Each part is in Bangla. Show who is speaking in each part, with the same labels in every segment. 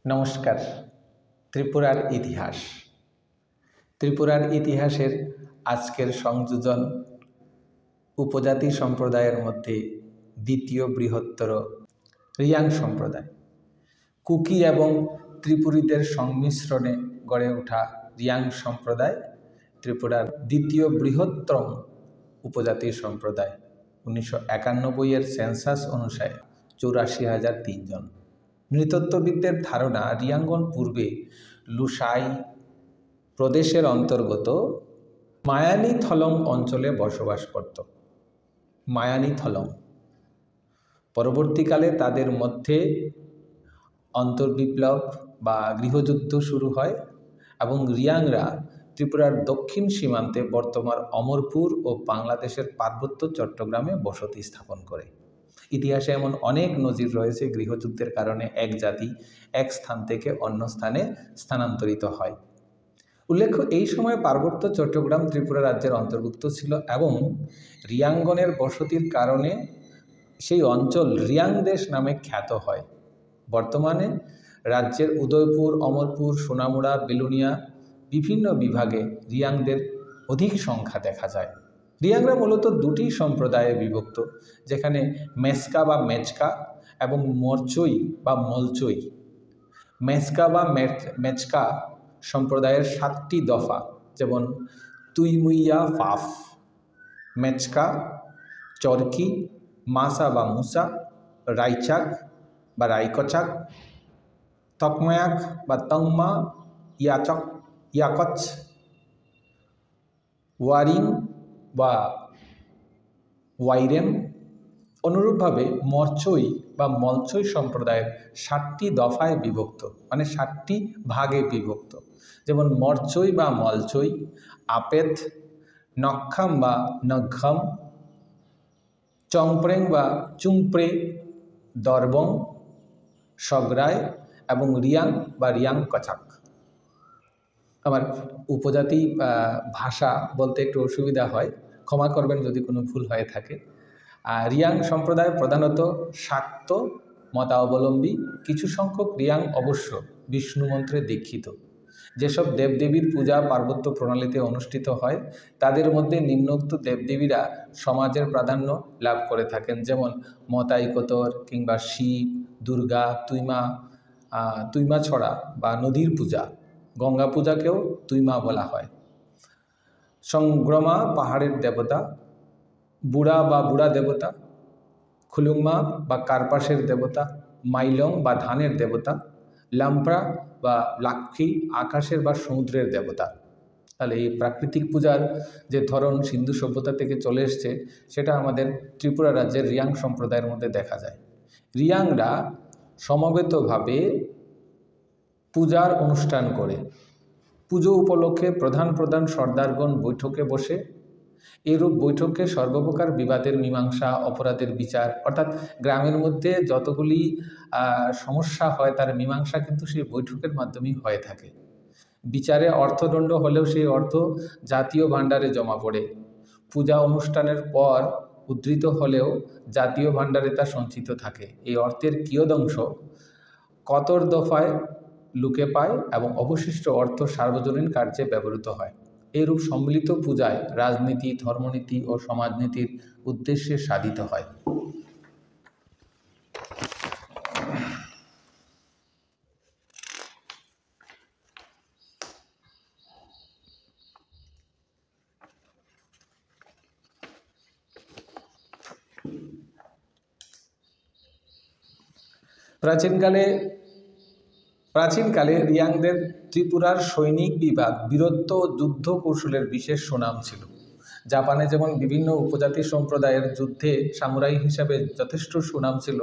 Speaker 1: নমস্কার। ত্রিপুরার ইতিহাস। ত্রিপুরার ইতিহাসের আজকের সংযোজন উপজাতি সম্প্রদায়ের মধ্যে দ্বিতীয় বৃহত্তর রিয়াং সম্প্রদায়। কুকি এবং ত্রিপুরীদের সংমিশ্রণে গড়ে ওঠা রিয়াং সম্প্রদায় ত্রিপুরার দ্বিতীয় বৃহত্তম উপজাতি সম্প্রদায়। 1991 সেন্সাস অনুসারে 84,003 জন। নৃতত্ত্ববিদদের ধারণা রিয়াঙ্গন পূর্বে লুসাই প্রদেশের অন্তর্গত মায়ানিথলং অঞ্চলে বসবাস করত। মায়ানিথলং। পরবর্তীকালে তাদের মধ্যে অন্তর্বিপ্লব বা গৃহযুদ্ধ শুরু হয় এবং রিয়াংরা ত্রিপুরার দক্ষিণ সীমান্তে বর্তমান অমরপুর ও বাংলাদেশের পার্বত্য চট্টগ্রামে বসতি স্থাপন করে। ইতিহাসে এমন অনেক নজির রয়েছে গৃহযুদ্ধের কারণে এক জাতি এক স্থান থেকে অন্য স্থানে স্থানান্তরিত হয়। উল্লেখ্য, এই সময় পার্বত্য চট্টগ্রাম ত্রিপুরা রাজ্যের অন্তর্ভুক্ত ছিল এবং রিয়াঙ্গনের বসতির কারণে সেই অঞ্চল রিয়াং দেশ নামে খ্যাত হয়। বর্তমানে রাজ্যের উদয়পুর, অমরপুর, সোনামুড়া, বেলুনিয়া বিভিন্ন বিভাগে রিয়াংদের অধিক সংখ্যা দেখা যায়। রিয়াংরা মূলত দুটি সম্প্রদায়ে বিভক্ত, যেখানে মেসকা বা মেচকা এবং মরচই বা মলচই। মেসকা বা মেচকা সম্প্রদায়ের 7টি দফা, যেমন তুইমুইয়া ফাফ, মেচকা, চরকি, মাসা বা মুসা, রাইচাক বা রাইকচাক, তকমায়াক বা তংমা, ইয়াকচ, ওয়ারিং বা ওয়াইরেম। অনুরূপভাবে মরচই বা মলচই সম্প্রদায়ের 7টি দফায় বিভক্ত, মানে 7টি ভাগে বিভক্ত, যেমন মরচই বা মলচই, আপেত, নক্ষাম বা নগ্ঘম, চংপ্রেং বা চুংপ্রে, দরবং, সগরায় এবং রিয়াং বা রিয়াং কচাক। আমার উপজাতি ভাষা বলতে একটু অসুবিধা হয়, ক্ষমা করবেন যদি কোনো ভুল হয়ে থাকে। রিয়াং সম্প্রদায় প্রধানত শাক্ত মতাবলম্বী। কিছু সংখ্যক রিয়াং অবশ্য বিষ্ণু মন্ত্রে দীক্ষিত। যেসব দেবদেবীর পূজা পার্বত্য প্রণালীতে অনুষ্ঠিত হয় তাদের মধ্যে নিম্নোক্ত দেবদেবীরা সমাজের প্রাধান্য লাভ করে থাকেন, যেমন মতাইকতর কিংবা শিব, দুর্গা, তুইমা ছড়া বা নদীর পূজা, গঙ্গা পূজাকেও তুইমা বলা হয়। সংগ্রমা পাহাড়ের দেবতা, বুড়া বা বুড়া দেবতা, খুলুংমা বা কার্পাসের দেবতা, মাইলং বা ধানের দেবতা, লাম্প্রা বা লাক্ষী আকাশের বা সমুদ্রের দেবতা। তাহলে এই প্রাকৃতিক পূজার যে ধরন সিন্ধু সভ্যতা থেকে চলে এসছে, সেটা আমাদের ত্রিপুরা রাজ্যের রিয়াং সম্প্রদায়ের মধ্যে দেখা যায়। রিয়াংরা সমবেতভাবে পূজার অনুষ্ঠান করে। পুজো উপলক্ষে প্রধান প্রধান সর্দারগণ বৈঠকে বসে। এরূপ বৈঠকে সর্বপ্রকার বিবাদের মীমাংসা, অপরাধের বিচার, অর্থাৎ গ্রামের মধ্যে যতগুলি সমস্যা হয় তার মীমাংসা কিন্তু সেই বৈঠকের মাধ্যমেই হয়ে থাকে। বিচারে অর্থদণ্ড হলেও সেই অর্থ জাতীয় ভাণ্ডারে জমা পড়ে। পূজা অনুষ্ঠানের পর উদ্ধৃত হলেও জাতীয় ভাণ্ডারে তা সঞ্চিত থাকে। এই অর্থের কিয়দংশ কতর দফায় লুকে পায় এবং অবশিষ্ট অর্থ সার্বজনীন কার্যে ব্যবহৃত হয়। এরূপ সম্মিলিত পূজায় রাজনীতি, ধর্মনীতি ও সমাজনীতির উদ্দেশ্যে সাধিত হয়। প্রাচীনকালে রিয়াংদের ত্রিপুরার সৈনিক বিভাগ, বীরত্ব ও যুদ্ধ কৌশলের বিশেষ সুনাম ছিল। জাপানে যেমন বিভিন্ন উপজাতি সম্প্রদায়ের যুদ্ধে সামুরাই হিসাবে যথেষ্ট সুনাম ছিল,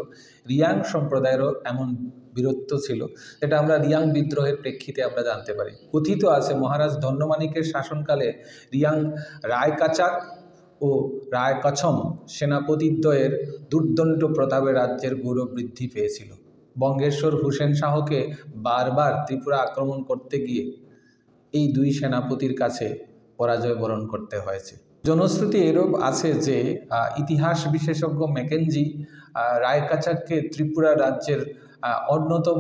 Speaker 1: রিয়াং সম্প্রদায়েরও এমন বীরত্ব ছিল, যেটা আমরা রিয়াং বিদ্রোহের প্রেক্ষিতে আমরা জানতে পারি। কথিত আছে মহারাজ ধন্যমাণিকের শাসনকালে রিয়াং রায়কাচাক ও রায়কছম সেনাপতিদ্বয়ের দুর্দণ্ড প্রতাপে রাজ্যের গৌরব বৃদ্ধি পেয়েছিল। বঙ্গেশ্বর হুসেন শাহকে বারবার ত্রিপুরা আক্রমণ করতে গিয়ে এই দুই সেনাপতির কাছে পরাজয় বরণ করতে হয়েছে। জনশ্রুতি এরূপ আছে যে ইতিহাস বিশেষজ্ঞ ম্যাকেঞ্জি রায়কাচাককে ত্রিপুরা রাজ্যের অন্যতম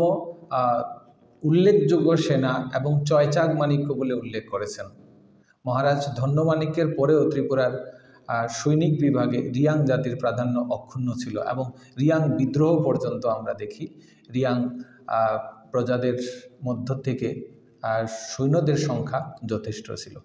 Speaker 1: উল্লেখযোগ্য সেনা এবং চয়চাগ মাণিক্য বলে উল্লেখ করেছেন। মহারাজ ধন্যমাণিক্যের পরেও ত্রিপুরার সৈনিক বিভাগে রিয়াং জাতির প্রাধান্য অক্ষুণ্ণ ছিল এবং রিয়াং বিদ্রোহ পর্যন্ত আমরা দেখি রিয়াং প্রজাদের মধ্য থেকে সৈন্যদের সংখ্যা যথেষ্ট ছিল।